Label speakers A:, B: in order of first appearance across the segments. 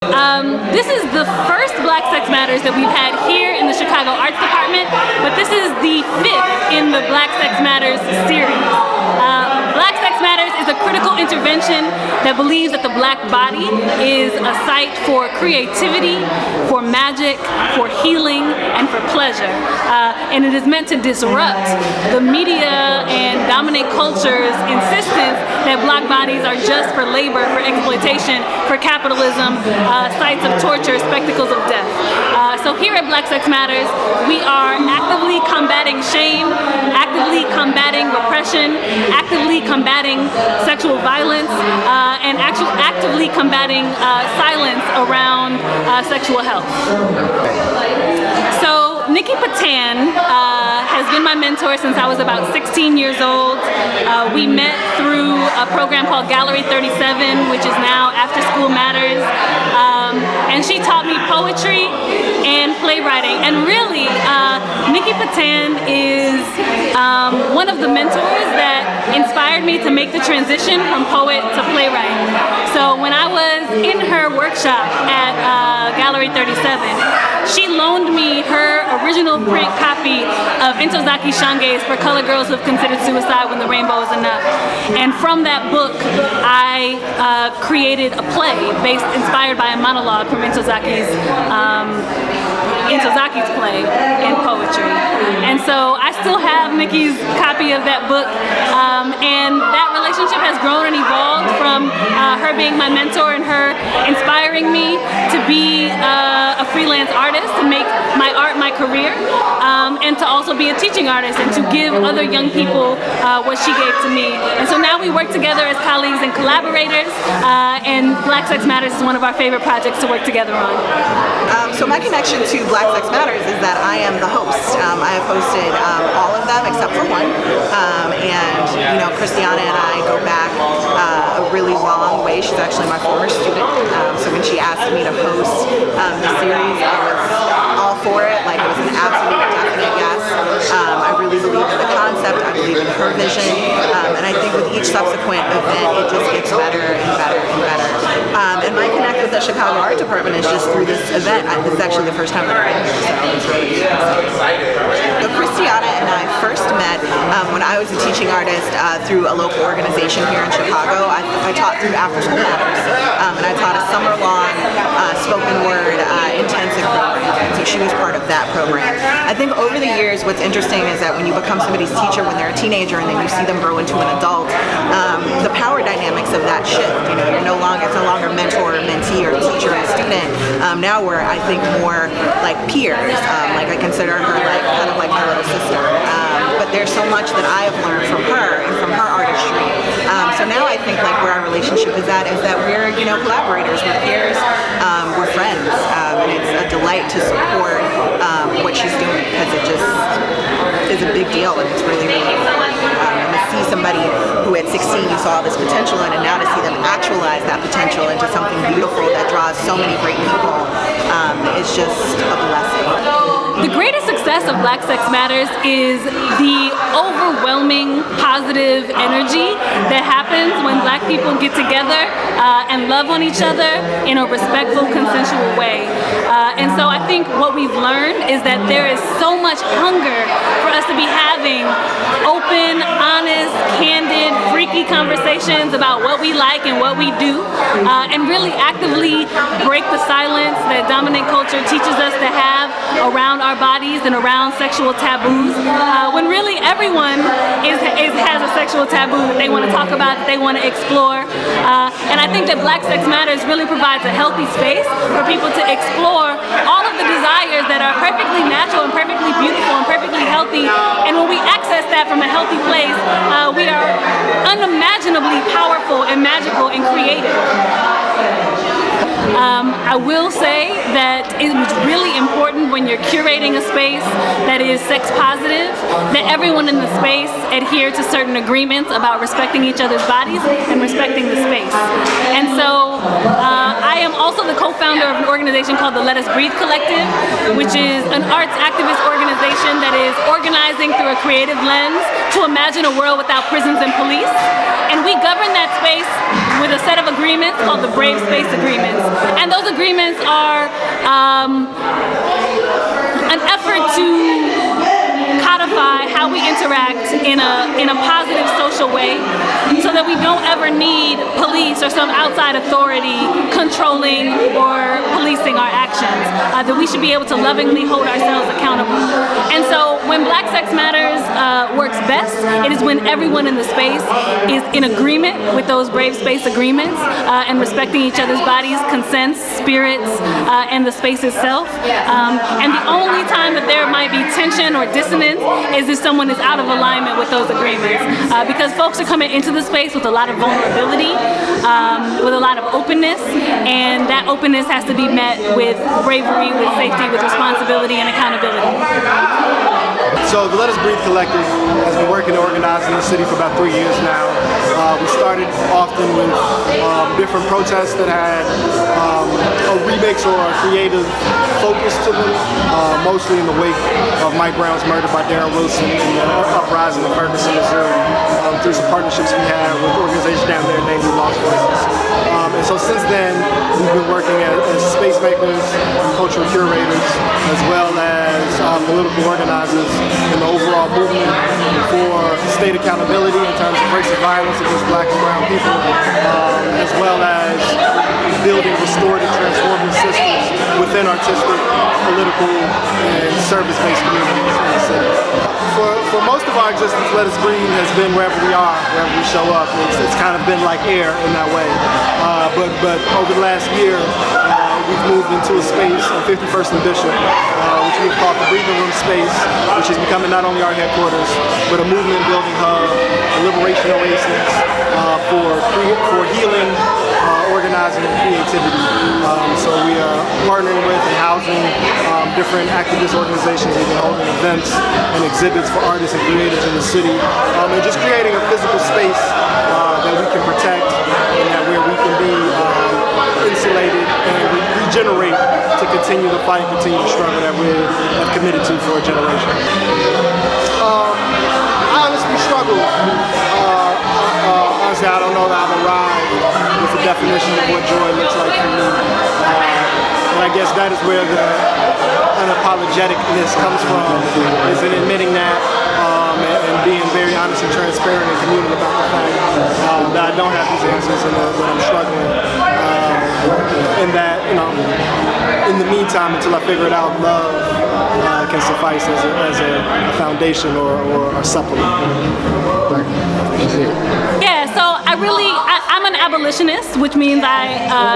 A: This is the first Black Sex Matters that we've had here in the Chicago Arts Department, but this is the 5th in the Black Sex Matters series. Black Sex Matters is a critical intervention that believes that the black body is a site for creativity, for magic, for healing, and for pleasure. And it is meant to disrupt the media and dominant culture's insistence that black bodies are just for labor, for exploitation, for capitalism, sites of torture, spectacles of death. So here at Black Sex Matters, we are actively combating shame, actively combating repression, actively combating sexual violence, and actively combating silence around sexual health. So Nikki Patan has been my mentor since I was about 16 years old. We met through a program called Gallery 37, which is now After School Matters. And she taught me poetry and playwriting. And really, Nikki Patan is one of the mentors that inspired me to make the transition from poet to playwright. So when I was in her workshop at Gallery 37, she loaned me her original print copy of Ntozake Shange's For Colored Girls Who Have Considered Suicide When the Rainbow Is Enough. And from that book, I created a play inspired by a monologue from Ntozake's play in poetry. And so I still have Nikki's copy of that book, and that relationship has grown and evolved from her being my mentor and her inspiring me to be a freelance artist, to make my art my career, and to also be a teaching artist and to give other young people what she gave to me. And so now we work together as colleagues and collaborators, and Black Sex Matters is one of our favorite projects to work together on.
B: So my connection to Black Sex Matters is that I am the host. I have hosted all of them except for one, and Christiana and I go back a really long way. She's actually my former student, so when she asked me to host the series, I was all for it. Like, it was an absolute definite yes. I really believe in the concept. I believe in her vision, and I think with each subsequent event, it just gets better and better and better. And my connect with the Chicago Art Department is just through this event. This is actually the first time I've been here, so it's really exciting. So Christiana and I first met when I was a teaching artist through a local organization here in Chicago. I taught through After School Matters, and I taught a summer-long spoken word intensive program. So she was part of that program. I think over the years, what's interesting is that when you become somebody's teacher when they're a teenager and then you see them grow into an adult, the power dynamics of that shift. It's no longer mentor, mentee, or teacher and student. Now we're, I think, more like peers. Like, I consider her kind of like my little sister. But there's so much that I have learned from her and from her artistry. So now I think where our relationship is at is that we're collaborators, we're peers, we're friends, and it's a delight to support what she's doing, because it just is a big deal, and it's really, really important. And to see somebody who at 16 you saw this potential in, and now to see them actualize that potential into something beautiful that draws so many great people is just a blessing.
A: The greatest success of Black Sex Matters is the overwhelming positive energy that happens when Black people get together and love on each other in a respectful, consensual way. And so I think what we've learned is that there is so much hunger for us to be having open, honest, candid, freaky conversations about what we like and what we do, and really actively break the silence that dominant culture teaches us to have around our bodies and around sexual taboos, when really everyone has a sexual taboo that they want to talk about, that they want to explore. And I think that Black Sex Matters really provides a healthy space for people to explore all of the desires that are perfectly natural and perfectly beautiful and perfectly healthy. And when we access that from a healthy place, we are unimaginably powerful and magical and creative. I will say that it was really important when you're curating a space that is sex positive, that everyone in the space adhere to certain agreements about respecting each other's bodies and respecting the space. And so I am also the co-founder of an organization called the Let Us Breathe Collective, which is an arts activist organization that is organizing through a creative lens to imagine a world without prisons and police. And we govern that space with a set of agreements called the Brave Space Agreements. And those agreements are an effort to codify how we interact in a positive social way, so that we don't ever need police or some outside authority controlling or policing our actions, that we should be able to lovingly hold ourselves accountable. And so when Black Sex Matters works best, it is when everyone in the space is in agreement with those Brave Space Agreements and respecting each other's bodies, consents, spirits, and the space itself. And the only time that there might be tension or dissonance is if someone is out of alignment with those agreements. Because folks are coming into the space with a lot of vulnerability, with a lot of openness, and that openness has to be met with bravery, with safety, with responsibility and accountability.
C: So the Let Us Breathe Collective has been working to organize in the city for about 3 years now. We started often with different protests that had a remix or a creative focus to them, mostly in the wake of Mike Brown's murder by Darren Wilson and the uprising in Ferguson, Missouri, through some partnerships we had with organizations down there named Lost Voices. And so since then, we've been working as space makers, cultural curators, as well as political organizers in the overall movement for state accountability in terms of racist violence against Black and brown people, as well as building restorative, transformative systems within artistic, political, and service-based communities in the city. For most of our existence, Let Us Breathe has been wherever we are, wherever we show up. It's kind of been like air in that way. But over the last year, we've moved into a space on 51st and Bishop, which we've called the Breathing Room Space, which is becoming not only our headquarters, but a movement building hub, a liberation oasis for healing, organizing, and creativity. So we are partnering with and housing different activist organizations. We've been holding events and exhibits for artists and creators in the city, and just creating a physical space that we can protect and that where we can be insulated and regenerate to continue the fight, continue the struggle that we have committed to for a generation. I honestly struggle. Honestly, I don't know that I've arrived with a definition of what joy looks like for me. And I guess that is where the unapologeticness comes from, is in admitting that and being very honest and transparent and communal about the fact that I don't have these answers and that I'm struggling. And that, in the meantime, until I figure it out, love can suffice as a foundation or a supplement.
A: Yeah, so I'm an abolitionist, which means I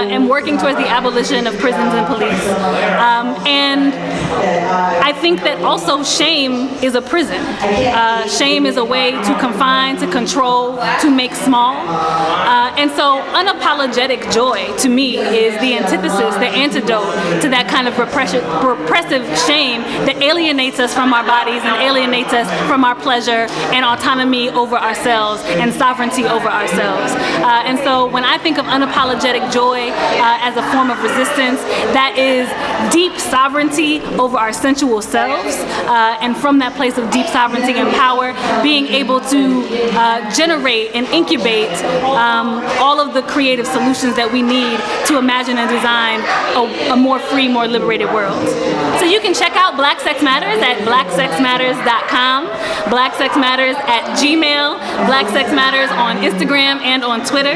A: am working towards the abolition of prisons and police. And I think that also shame is a prison. Shame is a way to confine, to control, to make small. And so unapologetic joy, to me, is the antithesis, the antidote to that kind of repressive shame that alienates us from our bodies and alienates us from our pleasure and autonomy over ourselves and sovereignty over ourselves. And so when I think of unapologetic joy as a form of resistance, that is deep sovereignty over our sensual selves, and from that place of deep sovereignty and power, being able to generate and incubate all of the creative solutions that we need to imagine and design a more free, more liberated world. So you can check out Black Sex Matters at blacksexmatters.com, Black Sex Matters at Gmail, Black Sex Matters on Instagram and on Twitter.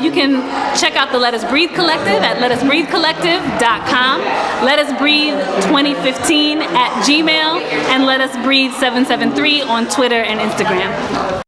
A: You can check out the Let Us Breathe Collective at letusbreathecollective.com, Let Us Breathe 2015 at Gmail, and Let Us Breathe 773 on Twitter and Instagram.